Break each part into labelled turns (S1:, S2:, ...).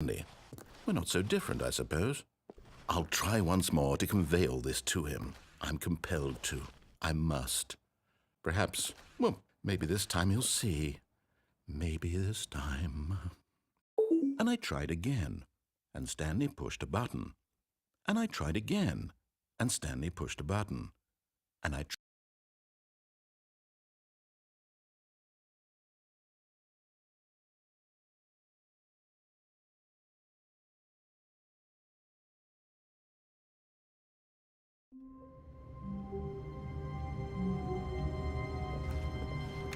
S1: Stanley. We're not so different, I suppose. I'll try once more to convey all this to him. I'm compelled to. I must. Perhaps, well, maybe this time he'll see. Maybe this time. And I tried again, and Stanley pushed a button. And I tried again, and Stanley pushed a button. And I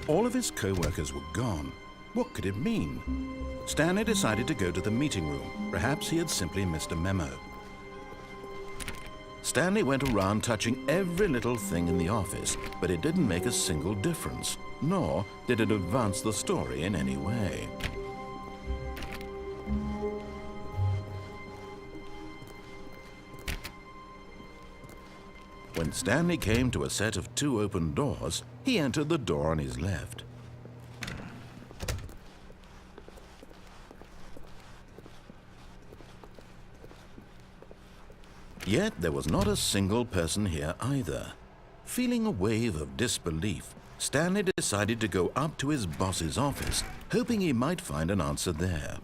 S1: All of his co-workers were gone. What could it mean? Stanley decided to go to the meeting room. Perhaps he had simply missed a memo. Stanley went around touching every little thing in the office, but it didn't make a single difference, nor did it advance the story in any way. When Stanley came to a set of 2 open doors, he entered the door on his left. Yet there was not a single person here either. Feeling a wave of disbelief, Stanley decided to go up to his boss's office, hoping he might find an answer there.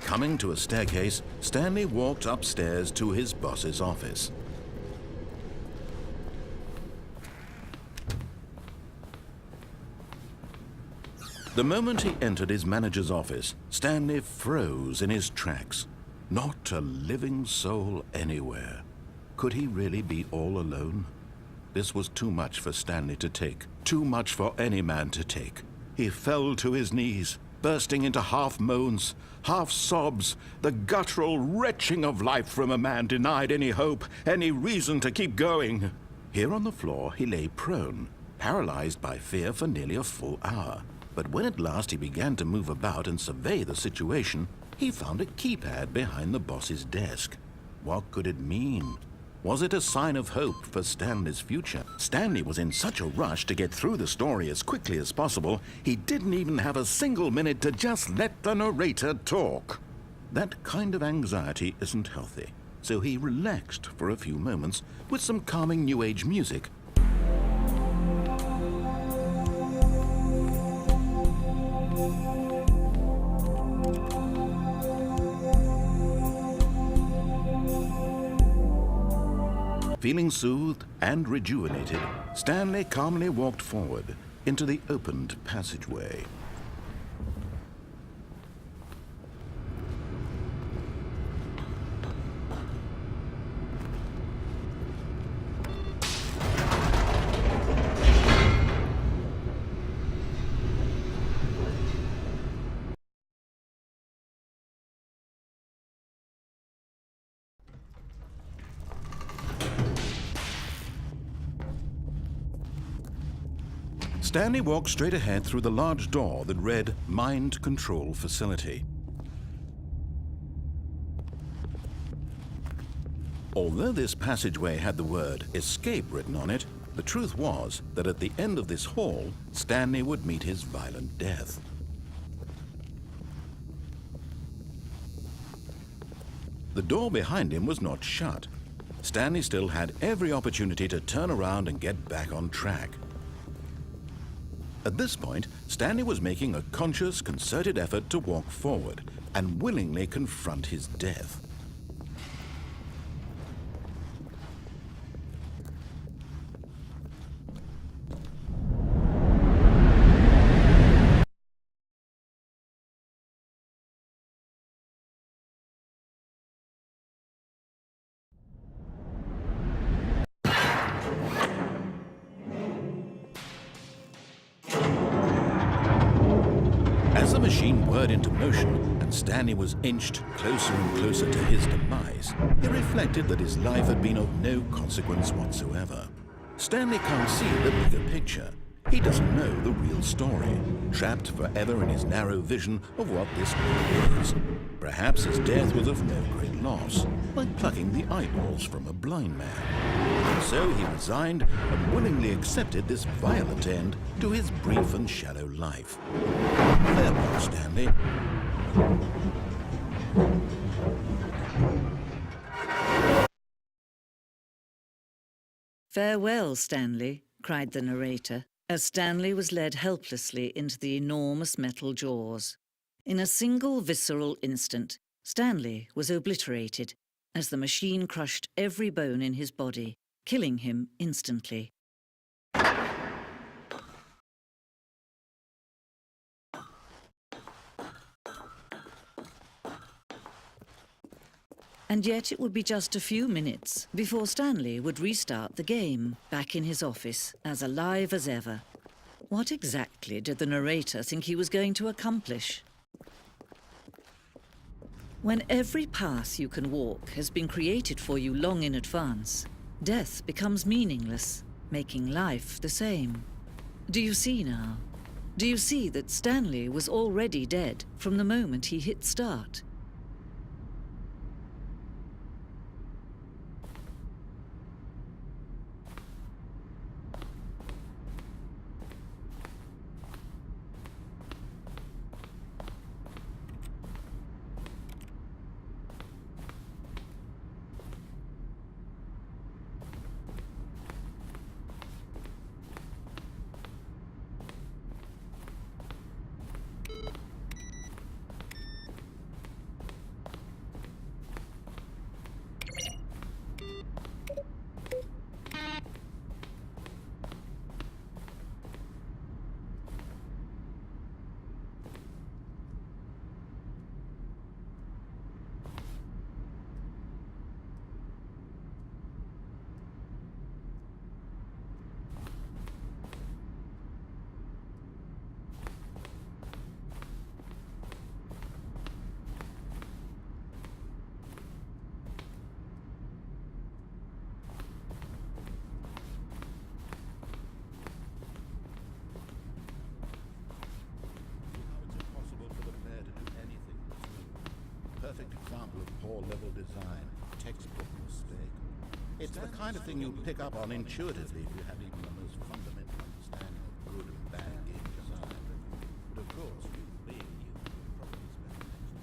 S1: Coming to a staircase, Stanley walked upstairs to his boss's office. The moment he entered his manager's office, Stanley froze in his tracks. Not a living soul anywhere. Could he really be all alone? This was too much for Stanley to take, too much for any man to take. He fell to his knees, bursting into half moans, half sobs, the guttural retching of life from a man denied any hope, any reason to keep going. Here on the floor he lay prone, paralyzed by fear for nearly a full hour. But when at last he began to move about and survey the situation, he found a keypad behind the boss's desk. What could it mean? Was it a sign of hope for Stanley's future? Stanley was in such a rush to get through the story as quickly as possible, he didn't even have a single minute to just let the narrator talk. That kind of anxiety isn't healthy, so he relaxed for a few moments with some calming New Age music. Feeling soothed and rejuvenated, Stanley calmly walked forward into the opened passageway. Stanley walked straight ahead through the large door that read Mind Control Facility. Although this passageway had the word Escape written on it, the truth was that at the end of this hall, Stanley would meet his violent death. The door behind him was not shut. Stanley still had every opportunity to turn around and get back on track. At this point, Stanley was making a conscious, concerted effort to walk forward and willingly confront his death. As the machine whirred into motion and Stanley was inched closer and closer to his demise, he reflected that his life had been of no consequence whatsoever. Stanley can't see the bigger picture. He doesn't know the real story, trapped forever in his narrow vision of what this world is. Perhaps his death was of no great loss, like plucking the eyeballs from a blind man. So he resigned and willingly accepted this violent end to his brief and shallow life. Farewell, Stanley.
S2: "Farewell, Stanley," cried the narrator, as Stanley was led helplessly into the enormous metal jaws. In a single visceral instant, Stanley was obliterated as the machine crushed every bone in his body, killing him instantly. And yet it would be just a few minutes before Stanley would restart the game, back in his office, as alive as ever. What exactly did the narrator think he was going to accomplish? When every path you can walk has been created for you long in advance, death becomes meaningless, making life the same. Do you see now? Do you see that Stanley was already dead from the moment he hit start?
S1: Perfect example of poor-level design, textbook mistake. It's the kind of thing you pick up on intuitively if you have even the most fundamental understanding of good and bad game design. But of course, you being you would probably spend the next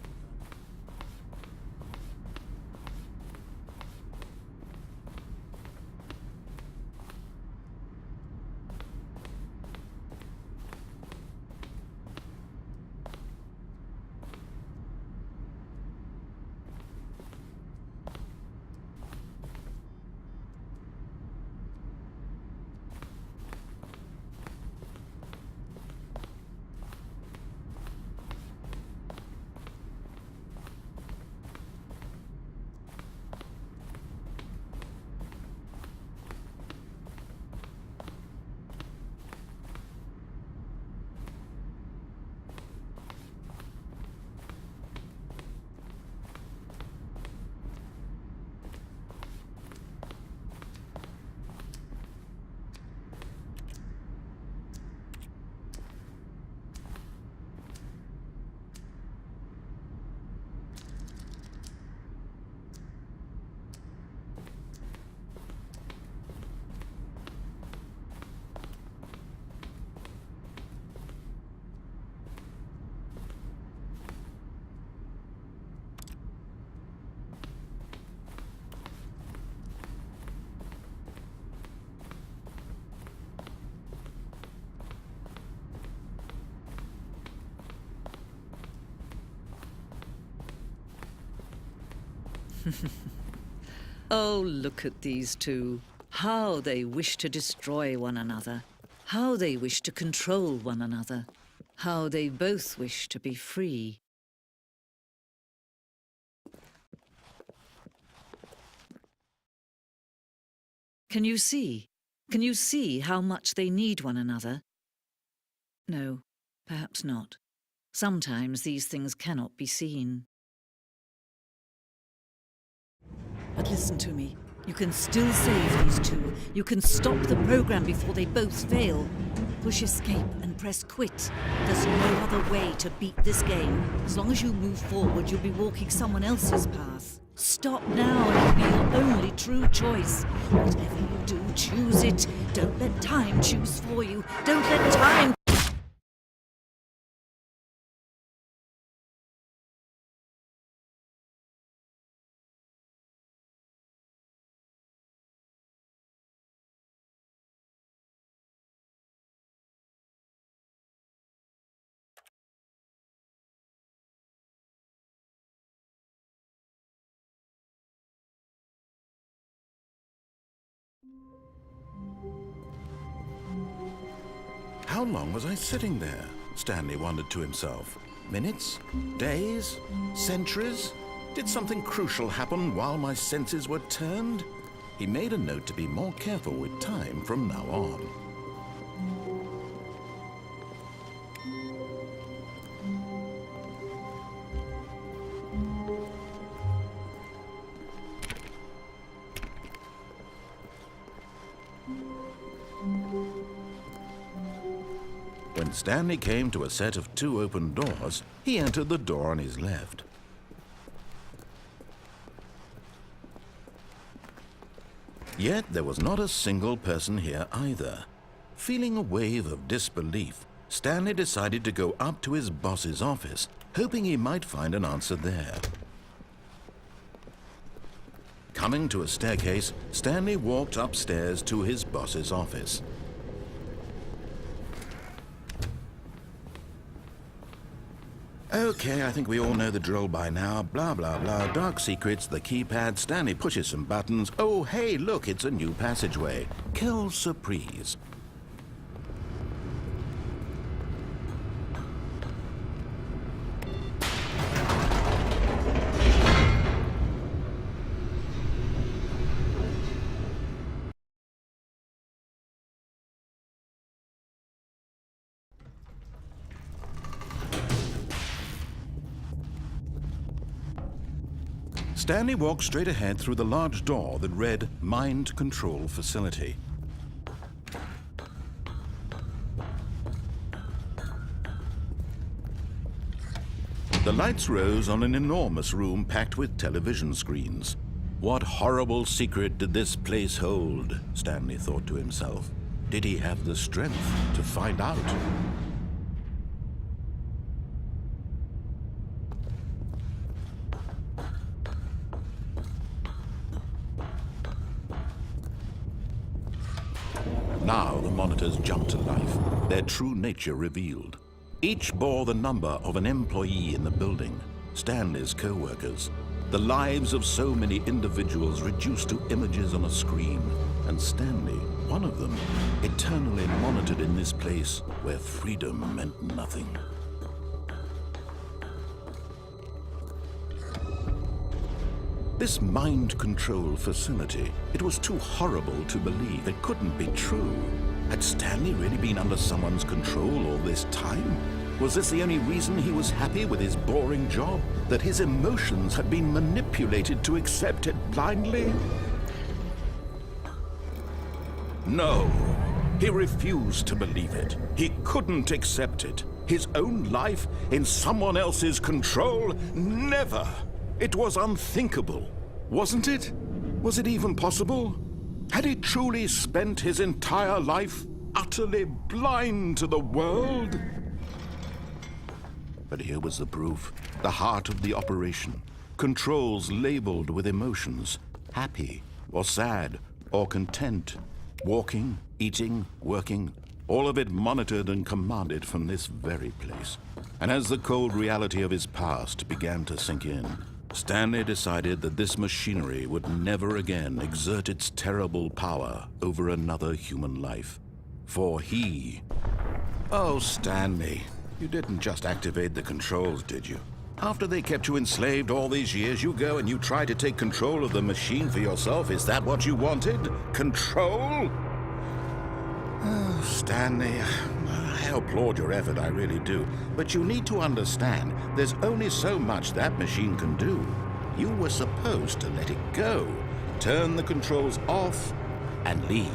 S2: Oh, look at these two. How they wish to destroy one another. How they wish to control one another. How they both wish to be free. Can you see? Can you see how much they need one another? No, perhaps not. Sometimes these things cannot be seen. But listen to me. You can still save these two. You can stop the program before they both fail. Push escape and press quit. There's no other way to beat this game. As long as you move forward, you'll be walking someone else's path. Stop now and it'll be your only true choice. Whatever you do, choose it. Don't let time choose for you. Don't let time
S1: How long was I sitting there? Stanley wondered to himself. Minutes? Days? Centuries? Did something crucial happen while my senses were turned? He made a note to be more careful with time from now on. When Stanley came to a set of 2 open doors, he entered the door on his left. Yet there was not a single person here either. Feeling a wave of disbelief, Stanley decided to go up to his boss's office, hoping he might find an answer there. Coming to a staircase, Stanley walked upstairs to his boss's office. Okay, I think we all know the drill by now. Blah, blah, blah. Dark secrets, the keypad. Stanley pushes some buttons. Oh, hey, look, it's a new passageway. Quelle surprise. Stanley walked straight ahead through the large door that read Mind Control Facility. The lights rose on an enormous room packed with television screens. What horrible secret did this place hold? Stanley thought to himself. Did he have the strength to find out? Now the monitors jumped to life, their true nature revealed. Each bore the number of an employee in the building, Stanley's co-workers. The lives of so many individuals reduced to images on a screen, and Stanley, one of them, eternally monitored in this place where freedom meant nothing. This mind control facility, it was too horrible to believe. It couldn't be true. Had Stanley really been under someone's control all this time? Was this the only reason he was happy with his boring job? That his emotions had been manipulated to accept it blindly? No, he refused to believe it. He couldn't accept it. His own life in someone else's control? Never! It was unthinkable, wasn't it? Was it even possible? Had he truly spent his entire life utterly blind to the world? But here was the proof, the heart of the operation. Controls labeled with emotions, happy or sad or content, walking, eating, working, all of it monitored and commanded from this very place. And as the cold reality of his past began to sink in, Stanley decided that this machinery would never again exert its terrible power over another human life. For he... Oh, Stanley, you didn't just activate the controls, did you? After they kept you enslaved all these years, you go and you try to take control of the machine for yourself. Is that what you wanted? Control? Oh, Stanley, I applaud your effort, I really do. But you need to understand, there's only so much that machine can do. You were supposed to let it go, turn the controls off, and leave.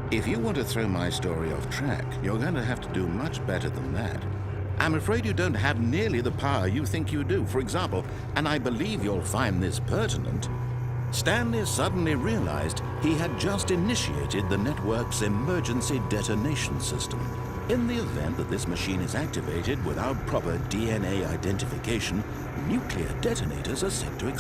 S1: If you want to throw my story off track, you're going to have to do much better than that. I'm afraid you don't have nearly the power you think you do. For example, and I believe you'll find this pertinent, Stanley suddenly realized he had just initiated the network's emergency detonation system. In the event that this machine is activated without proper DNA identification, nuclear detonators are set to explode.